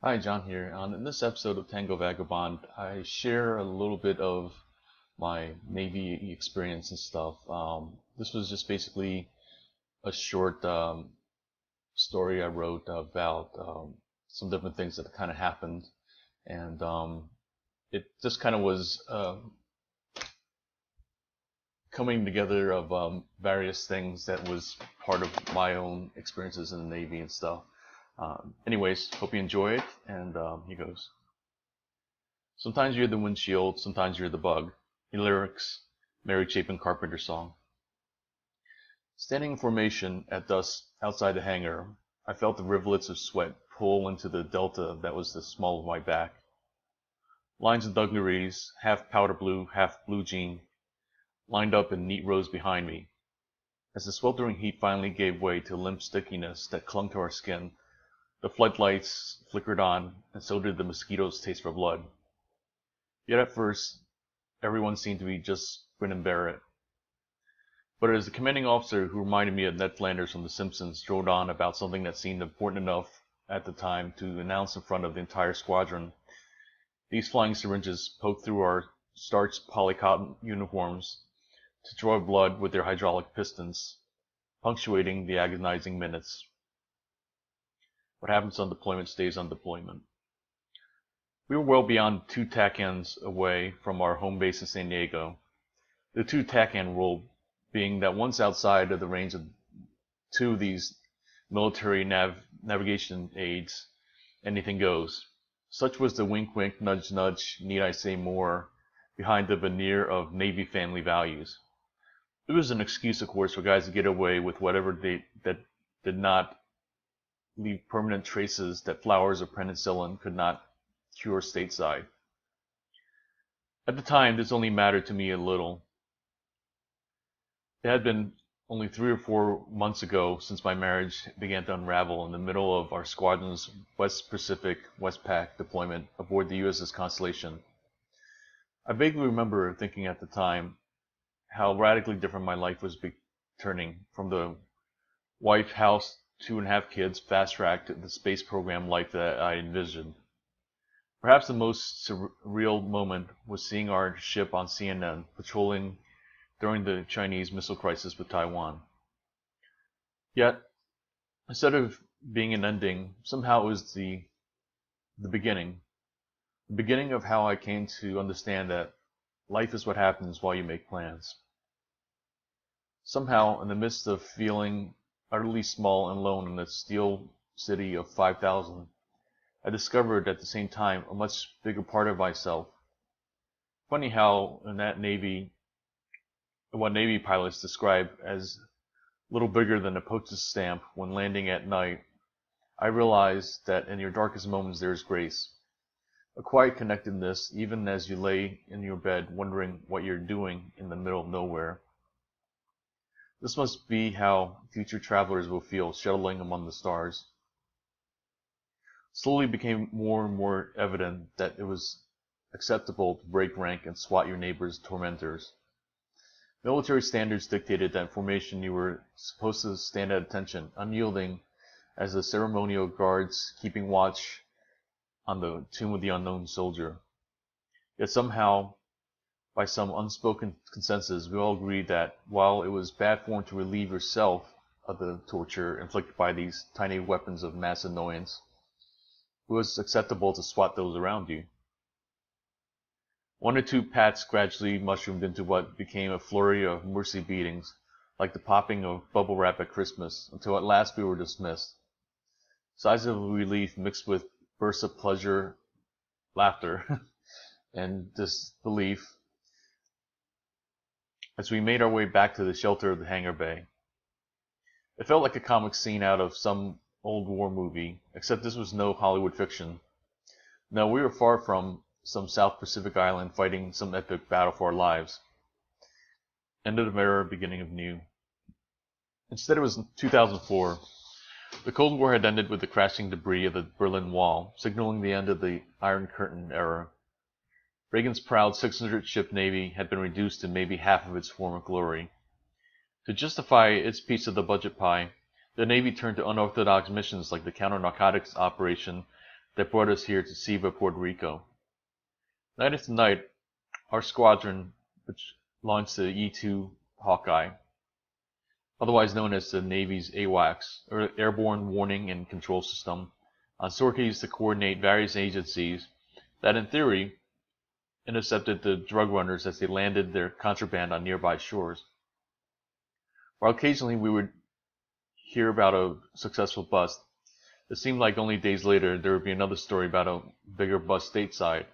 Hi, John here. In this episode of Tango Vagabond, I share a little bit of my Navy experience and stuff. This was just basically a short story I wrote about some different things that kind of happened, and it just kind of was coming together of various things that was part of my own experiences in the Navy and stuff. Anyways, hope you enjoy it, and here goes. Sometimes you're the windshield, sometimes you're the bug. Your lyrics, Mary Chapin Carpenter song. Standing in formation at dusk outside the hangar, I felt the rivulets of sweat pull into the delta that was the small of my back. Lines of dungarees, half powder blue, half blue jean, lined up in neat rows behind me. As the sweltering heat finally gave way to limp stickiness that clung to our skin, the floodlights flickered on, and so did the mosquitoes' taste for blood. Yet at first, everyone seemed to be just grin and bear it. But as the commanding officer, who reminded me of Ned Flanders from The Simpsons, droned on about something that seemed important enough at the time to announce in front of the entire squadron, these flying syringes poked through our starched polycotton uniforms to draw blood with their hydraulic pistons, punctuating the agonizing minutes. What happens on deployment stays on deployment. We were well beyond 2 TACANs away from our home base in San Diego. The 2 TACAN rule being that once outside of the range of 2 of these military navigation aids, anything goes. Such was the wink wink, nudge nudge, need I say more, behind the veneer of Navy family values. It was an excuse, of course, for guys to get away with whatever that did not leave permanent traces that flowers or penicillin could not cure stateside. At the time, this only mattered to me a little. It had been only 3 or 4 months ago since my marriage began to unravel in the middle of our squadron's West Pacific Westpac deployment aboard the USS Constellation. I vaguely remember thinking at the time how radically different my life was turning from the wife, house, 2.5 kids, fast track to the space program life that I envisioned. Perhaps the most surreal moment was seeing our ship on CNN patrolling during the Chinese missile crisis with Taiwan. Yet, instead of being an ending, somehow it was the beginning. The beginning of how I came to understand that life is what happens while you make plans. Somehow, in the midst of feeling utterly small and alone in the steel city of 5,000, I discovered at the same time a much bigger part of myself. Funny how in that Navy, what Navy pilots describe as little bigger than a postage stamp when landing at night, I realized that in your darkest moments there is grace. A quiet connectedness even as you lay in your bed wondering what you're doing in the middle of nowhere. This must be how future travelers will feel shuttling among the stars. Slowly became more and more evident that it was acceptable to break rank and swat your neighbor's tormentors. Military standards dictated that in formation you were supposed to stand at attention, unyielding as the ceremonial guards keeping watch on the tomb of the unknown soldier. Yet somehow, by some unspoken consensus, we all agreed that while it was bad form to relieve yourself of the torture inflicted by these tiny weapons of mass annoyance, it was acceptable to swat those around you. 1 or 2 pats gradually mushroomed into what became a flurry of mercy beatings, like the popping of bubble wrap at Christmas, until at last we were dismissed. Sighs of relief mixed with bursts of pleasure, laughter, and disbelief as we made our way back to the shelter of the hangar bay. It felt like a comic scene out of some old war movie, except this was no Hollywood fiction. No, we were far from some South Pacific island fighting some epic battle for our lives. End of era, beginning of new. Instead, it was 2004. The Cold War had ended with the crashing debris of the Berlin Wall, signaling the end of the Iron Curtain era. Reagan's proud 600-ship Navy had been reduced to maybe half of its former glory. To justify its piece of the budget pie, the Navy turned to unorthodox missions like the counter-narcotics operation that brought us here to Ceiba, Puerto Rico. Night after night, our squadron, which launched the E-2 Hawkeye, otherwise known as the Navy's AWACS, or Airborne Warning and Control System, on sorties to coordinate various agencies that, in theory, intercepted the drug runners as they landed their contraband on nearby shores. While occasionally we would hear about a successful bust, it seemed like only days later there would be another story about a bigger bust stateside.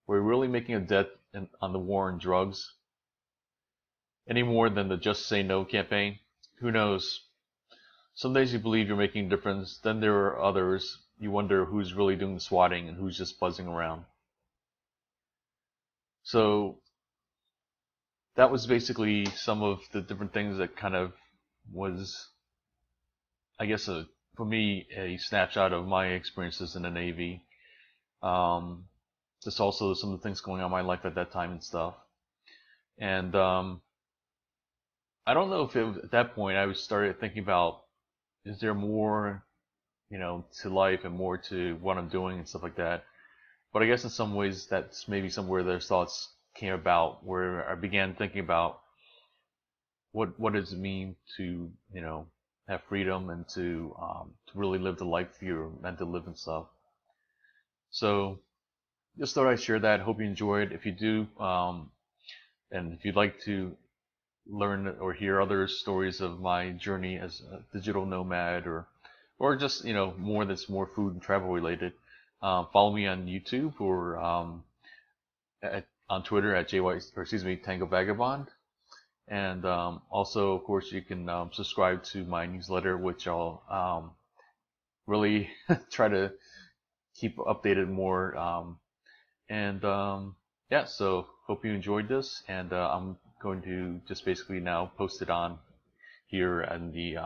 Were we really making a dent on the war on drugs? Any more than the Just Say No campaign? Who knows? Some days you believe you're making a difference, then there are others you wonder who's really doing the swatting and who's just buzzing around. So that was basically some of the different things that kind of was, I guess, for me, a snapshot of my experiences in the Navy. Just also some of the things going on in my life at that time and stuff. And I don't know if at that point I started thinking about, is there more, to life and more to what I'm doing and stuff like that. But I guess in some ways that's maybe somewhere those thoughts came about, where I began thinking about what does it mean to, have freedom and to really live the life you're meant to live and stuff. So just thought I'd share that. Hope you enjoyed. If you do, and if you'd like to learn or hear other stories of my journey as a digital nomad, or just more that's more food and travel related, follow me on YouTube or on Twitter at Tango Vagabond. And also, of course, you can subscribe to my newsletter, which I'll really try to keep updated more. Yeah, so hope you enjoyed this, and I'm going to just basically now post it on here and the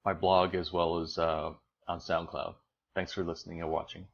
my blog as well as on SoundCloud. Thanks for listening and watching.